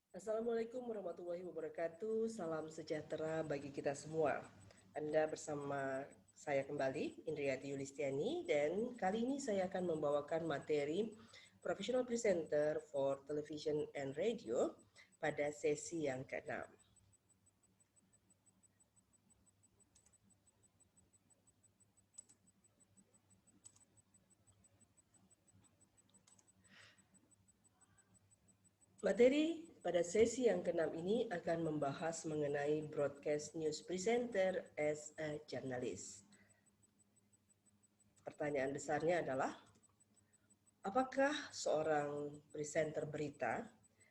Assalamualaikum warahmatullahi wabarakatuh. Salam sejahtera bagi kita semua. Anda bersama saya kembali, Indriati Yulistiani, dan kali ini saya akan membawakan materi Professional Presenter for Television and Radio pada sesi yang ke-6. Materi pada sesi yang ke-6 ini akan membahas mengenai broadcast news presenter as a journalist. Pertanyaan besarnya adalah, apakah seorang presenter berita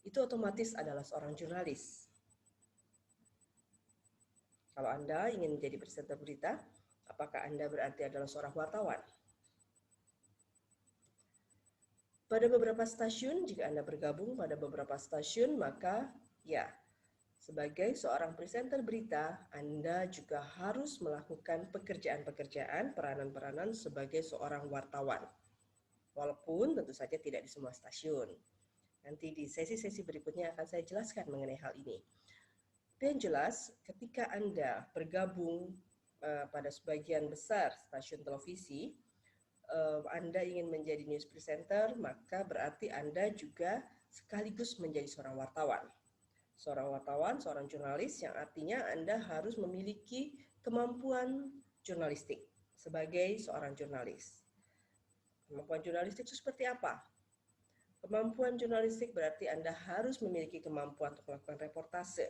itu otomatis adalah seorang jurnalis? Kalau Anda ingin menjadi presenter berita, apakah Anda berarti adalah seorang wartawan? Pada beberapa stasiun, jika Anda bergabung pada beberapa stasiun, maka ya, sebagai seorang presenter berita, Anda juga harus melakukan pekerjaan-pekerjaan, peranan-peranan sebagai seorang wartawan. Walaupun tentu saja tidak di semua stasiun. Nanti di sesi-sesi berikutnya akan saya jelaskan mengenai hal ini. Yang jelas, ketika Anda bergabung pada sebagian besar stasiun televisi, Anda ingin menjadi news presenter, maka berarti Anda juga sekaligus menjadi seorang wartawan. Seorang wartawan, seorang jurnalis, yang artinya Anda harus memiliki kemampuan jurnalistik sebagai seorang jurnalis. Kemampuan jurnalistik itu seperti apa? Kemampuan jurnalistik berarti Anda harus memiliki kemampuan untuk melakukan reportase,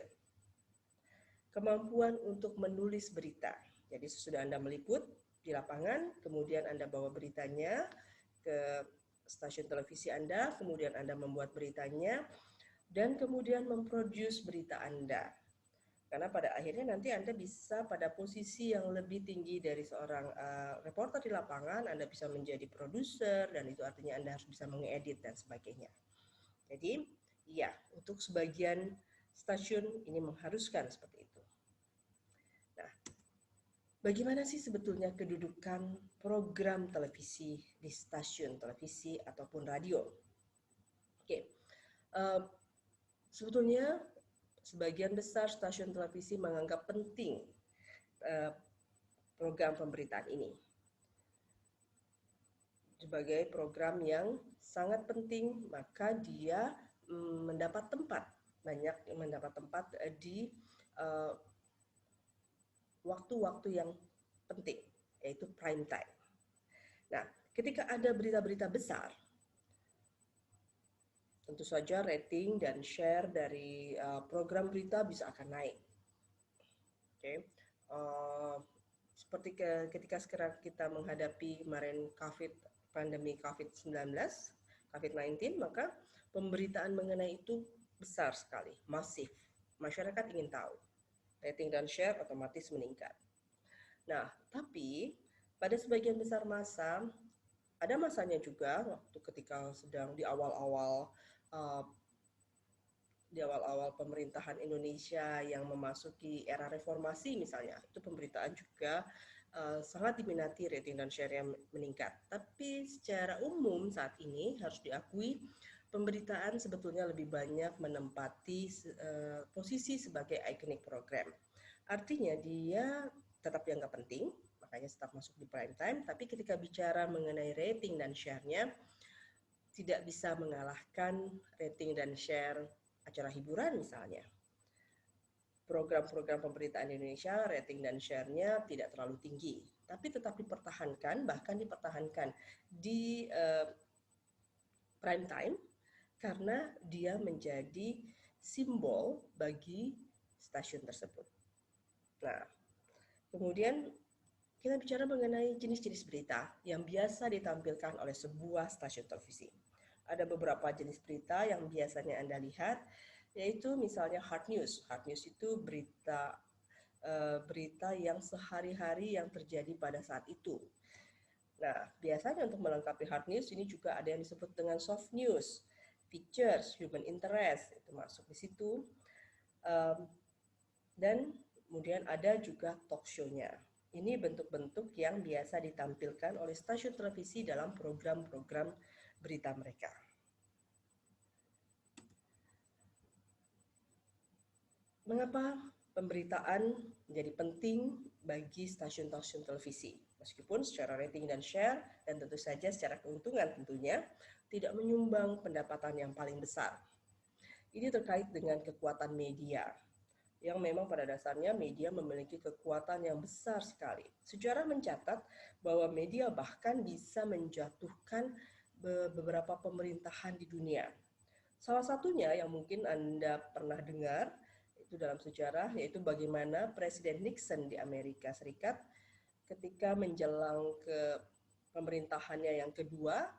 kemampuan untuk menulis berita. Jadi sesudah Anda meliput di lapangan, kemudian Anda bawa beritanya ke stasiun televisi Anda, kemudian Anda membuat beritanya, dan kemudian memproduce berita Anda. Karena pada akhirnya nanti Anda bisa pada posisi yang lebih tinggi dari seorang reporter di lapangan, Anda bisa menjadi produser, dan itu artinya Anda harus bisa mengedit dan sebagainya. Jadi, ya, untuk sebagian stasiun ini mengharuskan seperti itu. Nah, bagaimana sih sebetulnya kedudukan program televisi di stasiun televisi ataupun radio? Oke, sebetulnya sebagian besar stasiun televisi menganggap penting program pemberitaan ini sebagai program yang sangat penting, maka dia mendapat tempat, banyak mendapat tempat di waktu-waktu yang penting, yaitu prime time. Nah, ketika ada berita-berita besar, tentu saja rating dan share dari program berita bisa akan naik. Oke, seperti ketika sekarang kita menghadapi kemarin pandemi COVID-19, maka pemberitaan mengenai itu besar sekali, masif. Masyarakat ingin tahu. Rating dan share otomatis meningkat. Nah, tapi pada sebagian besar masa, ada masanya juga waktu ketika sedang di awal-awal pemerintahan Indonesia yang memasuki era reformasi misalnya, itu pemberitaan juga sangat diminati, rating dan share yang meningkat. Tapi secara umum saat ini harus diakui pemberitaan sebetulnya lebih banyak menempati posisi sebagai iconic program. Artinya dia tetap dianggap penting, makanya tetap masuk di prime time, tapi ketika bicara mengenai rating dan share-nya, tidak bisa mengalahkan rating dan share acara hiburan misalnya. Program-program pemberitaan Indonesia rating dan share-nya tidak terlalu tinggi, tapi tetap dipertahankan, bahkan dipertahankan di prime time karena dia menjadi simbol bagi stasiun tersebut. Nah, kemudian kita bicara mengenai jenis-jenis berita yang biasa ditampilkan oleh sebuah stasiun televisi. Ada beberapa jenis berita yang biasanya Anda lihat, yaitu misalnya hard news. Hard news itu berita yang sehari-hari yang terjadi pada saat itu. Nah, biasanya untuk melengkapi hard news ini juga ada yang disebut dengan soft news, features, human interest, itu masuk di situ. Dan kemudian ada juga talk show-nya. Ini bentuk-bentuk yang biasa ditampilkan oleh stasiun televisi dalam program-program berita mereka. Mengapa pemberitaan menjadi penting bagi stasiun-stasiun televisi? Meskipun secara rating dan share, dan tentu saja secara keuntungan tentunya, tidak menyumbang pendapatan yang paling besar. Ini terkait dengan kekuatan media, yang memang pada dasarnya media memiliki kekuatan yang besar sekali. Sejarah mencatat bahwa media bahkan bisa menjatuhkan beberapa pemerintahan di dunia. Salah satunya yang mungkin Anda pernah dengar itu dalam sejarah, yaitu bagaimana Presiden Nixon di Amerika Serikat ketika menjelang ke pemerintahannya yang kedua,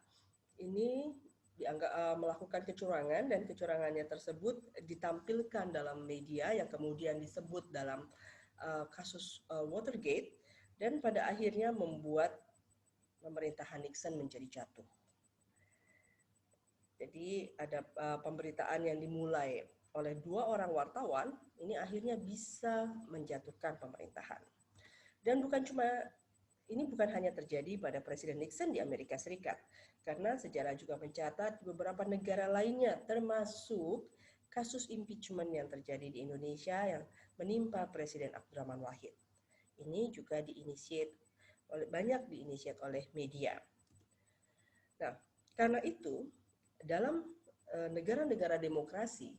ini dianggap melakukan kecurangan, dan kecurangannya tersebut ditampilkan dalam media yang kemudian disebut dalam kasus Watergate, dan pada akhirnya membuat pemerintahan Nixon menjadi jatuh. Jadi ada pemberitaan yang dimulai oleh 2 orang wartawan, ini akhirnya bisa menjatuhkan pemerintahan. Dan ini bukan hanya terjadi pada Presiden Nixon di Amerika Serikat, karena sejarah juga mencatat beberapa negara lainnya, termasuk kasus impeachment yang terjadi di Indonesia yang menimpa Presiden Abdurrahman Wahid. Ini juga banyak diinisiat oleh media. Nah, karena itu dalam negara-negara demokrasi,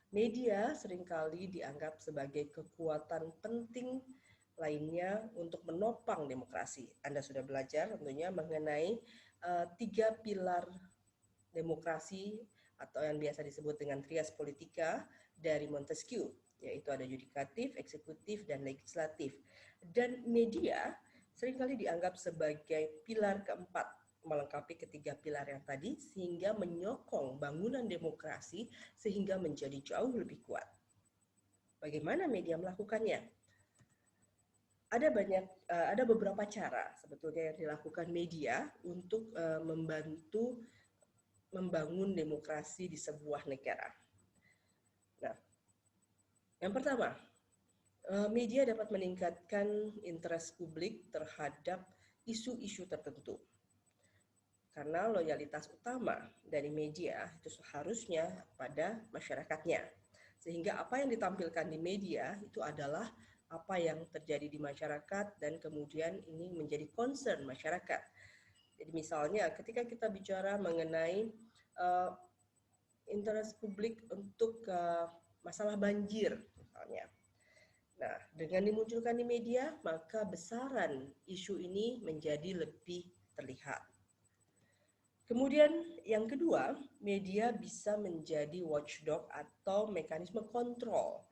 media seringkali dianggap sebagai kekuatan penting lainnya untuk menopang demokrasi. Anda sudah belajar tentunya mengenai 3 pilar demokrasi atau yang biasa disebut dengan trias politika dari Montesquieu, yaitu ada yudikatif, eksekutif, dan legislatif. Dan media seringkali dianggap sebagai pilar keempat, melengkapi ketiga pilar yang tadi, sehingga menyokong bangunan demokrasi sehingga menjadi jauh lebih kuat. Bagaimana media melakukannya? Ada beberapa cara sebetulnya yang dilakukan media untuk membantu membangun demokrasi di sebuah negara. Nah, yang pertama, media dapat meningkatkan interest publik terhadap isu-isu tertentu. Karena loyalitas utama dari media itu seharusnya pada masyarakatnya. Sehingga apa yang ditampilkan di media itu adalah apa yang terjadi di masyarakat, dan kemudian ini menjadi concern masyarakat. Jadi misalnya ketika kita bicara mengenai interest publik untuk masalah banjir misalnya. Nah, dengan dimunculkan di media, maka besaran isu ini menjadi lebih terlihat. Kemudian yang kedua, media bisa menjadi watchdog atau mekanisme kontrol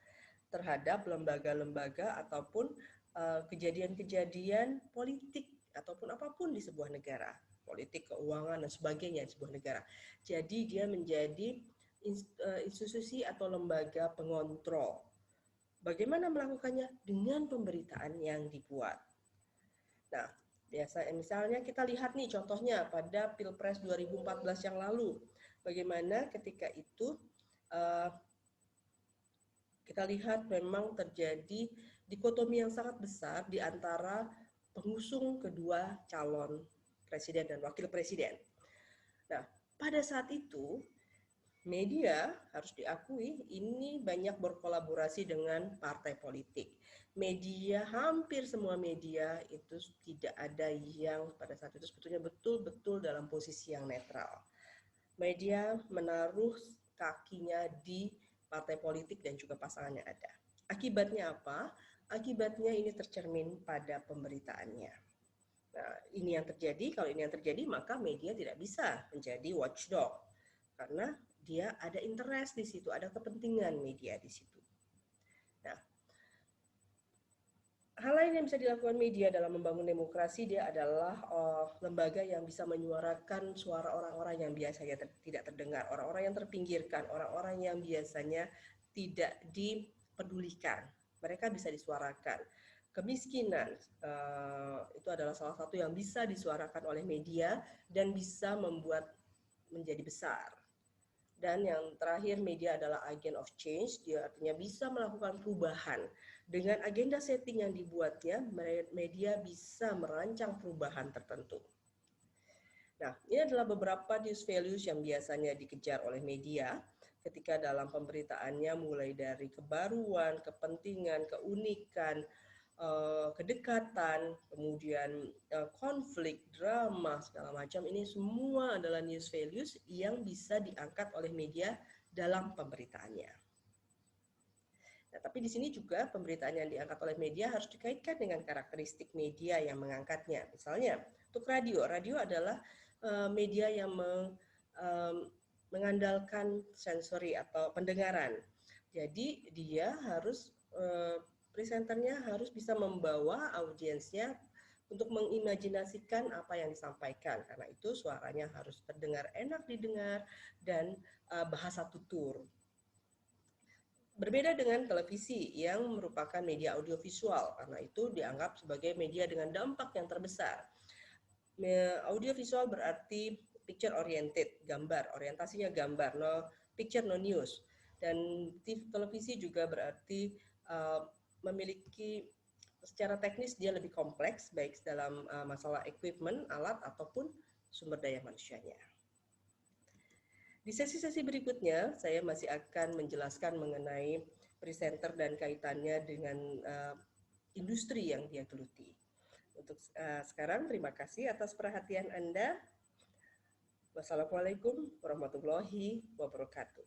terhadap lembaga-lembaga ataupun kejadian-kejadian politik ataupun apapun di sebuah negara, politik, keuangan, dan sebagainya di sebuah negara. Jadi dia menjadi institusi atau lembaga pengontrol. Bagaimana melakukannya? Dengan pemberitaan yang dibuat. Nah, misalnya kita lihat nih contohnya pada Pilpres 2014 yang lalu, bagaimana ketika itu kita lihat memang terjadi dikotomi yang sangat besar di antara pengusung kedua calon presiden dan wakil presiden. Nah, pada saat itu media harus diakui ini banyak berkolaborasi dengan partai politik. Media, hampir semua media itu tidak ada yang pada saat itu sebetulnya betul-betul dalam posisi yang netral. Media menaruh kakinya di partai politik dan juga pasangan yang ada. Akibatnya apa? Akibatnya ini tercermin pada pemberitaannya. Nah, ini yang terjadi. Kalau ini yang terjadi, maka media tidak bisa menjadi watchdog. Karena dia ada interest di situ, ada kepentingan media di situ. Nah, hal lain yang bisa dilakukan media dalam membangun demokrasi, dia adalah lembaga yang bisa menyuarakan suara orang-orang yang biasanya tidak terdengar, orang-orang yang terpinggirkan, orang-orang yang biasanya tidak dipedulikan. Mereka bisa disuarakan. Kemiskinan itu adalah salah satu yang bisa disuarakan oleh media dan bisa membuat menjadi besar. Dan yang terakhir, media adalah agent of change, dia artinya bisa melakukan perubahan. Dengan agenda setting yang dibuatnya, media bisa merancang perubahan tertentu. Nah, ini adalah beberapa news values yang biasanya dikejar oleh media. ketika dalam pemberitaannya mulai dari kebaruan, kepentingan, keunikan, kedekatan, kemudian konflik, drama, segala macam, ini semua adalah news values yang bisa diangkat oleh media dalam pemberitaannya. Nah, tapi di sini juga pemberitaan yang diangkat oleh media harus dikaitkan dengan karakteristik media yang mengangkatnya. Misalnya, untuk radio, radio adalah media yang mengandalkan sensori atau pendengaran. Jadi dia harus presenternya harus bisa membawa audiensnya untuk mengimajinasikan apa yang disampaikan. Karena itu suaranya harus terdengar enak didengar dan bahasa tutur. Berbeda dengan televisi yang merupakan media audiovisual, karena itu dianggap sebagai media dengan dampak yang terbesar. Audiovisual berarti picture oriented, gambar, orientasinya gambar, no picture no news. Dan televisi juga berarti memiliki secara teknis dia lebih kompleks, baik dalam masalah equipment, alat, ataupun sumber daya manusianya. Di sesi-sesi berikutnya, saya masih akan menjelaskan mengenai presenter dan kaitannya dengan industri yang dia geluti. Untuk sekarang, terima kasih atas perhatian Anda. Wassalamualaikum warahmatullahi wabarakatuh.